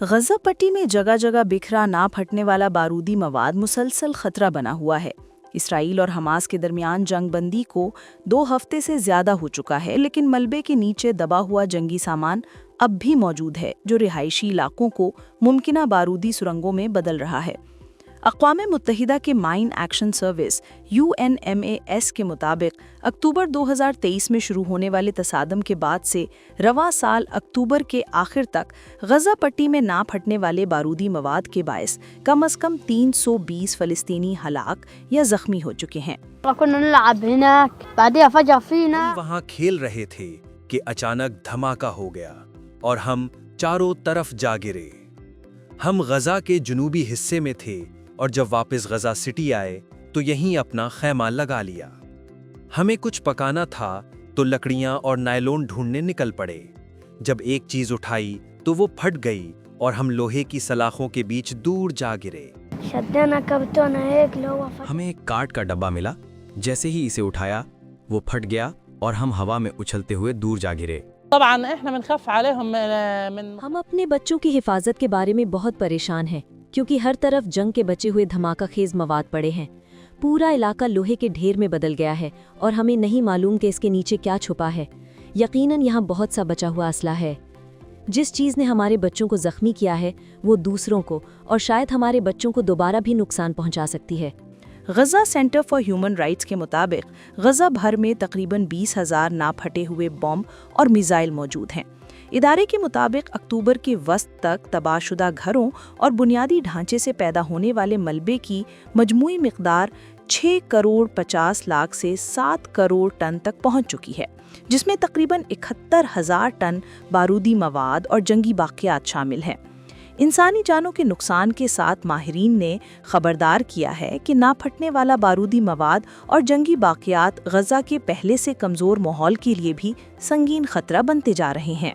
गज़ा पट्टी में जगह जगह बिखरा ना फटने वाला बारूदी मवाद मुसलसल खतरा बना हुआ है। इसराइल और हमास के दरमियान जंगबंदी को 2 हफ्ते से ज्यादा हो चुका है, लेकिन मलबे के नीचे दबा हुआ जंगी सामान अब भी मौजूद है, जो रिहायशी इलाकों को मुमकिना बारूदी सुरंगों में बदल रहा है। अक़वाम मुत्तहिदा के माइन एक्शन सर्विस UNMAS के मुताबिक अक्टूबर 2023 में शुरू होने वाले तसादम के बाद से रवा साल अक्टूबर के आखिर तक गज़ा पट्टी में ना फटने वाले बारूदी मवाद के बायस कम से कम 320 फ़लस्तीनी हलाक या ज़ख्मी हो चुके हैं। हम वहाँ खेल रहे थे कि अचानक धमाका हो गया और हम चारों तरफ जा गिरे। हम गज़ा के जुनूबी हिस्से में थे और जब वापस गज़ा सिटी आए तो यहीं अपना खैमा लगा लिया। हमें कुछ पकाना था तो लकड़ियां और नायलॉन ढूंढने निकल पड़े। जब एक चीज उठाई तो वो फट गई और हम लोहे की सलाखों के बीच दूर जा गिरे। हमें एक काट का डब्बा मिला। जैसे ही इसे उठाया वो फट गया और हम हवा में उछलते हुए दूर जा गिरे। हम अपने बच्चों की हिफाजत के बारे में बहुत परेशान हैं, क्योंकि हर तरफ जंग के बचे हुए धमाकाखेज मवाद पड़े हैं। पूरा इलाका लोहे के ढेर में बदल गया है और हमें नहीं मालूम कि इसके नीचे क्या छुपा है। यकीनन यहाँ बहुत सा बचा हुआ असला है। जिस चीज़ ने हमारे बच्चों को जख्मी किया है वो दूसरों को और शायद हमारे बच्चों को दोबारा भी नुकसान पहुँचा सकती है। गज़ा सेंटर फॉर ह्यूमन राइट्स के मुताबिक गज़ा भर में तकरीबन 20,000 ना फटे हुए बम और मिसाइल मौजूद हैं। इदारे के मुताबिक अक्टूबर के वस्त तक तबाहशुदा घरों और बुनियादी ढांचे से पैदा होने वाले मलबे की मजमूई मिकदार 6 करोड़ 50 लाख से 7 करोड़ टन तक पहुंच चुकी है, जिसमें तकरीबन 71,000 टन बारूदी मवाद और जंगी बाक़ियात शामिल हैं। इंसानी जानों के नुकसान के साथ माहिरीन ने खबरदार किया है कि ना फटने वाला बारूदी मवाद और जंगी बाक़ियात गज़ा के पहले से कमज़ोर माहौल के लिए भी संगीन खतरा बनते जा रहे हैं।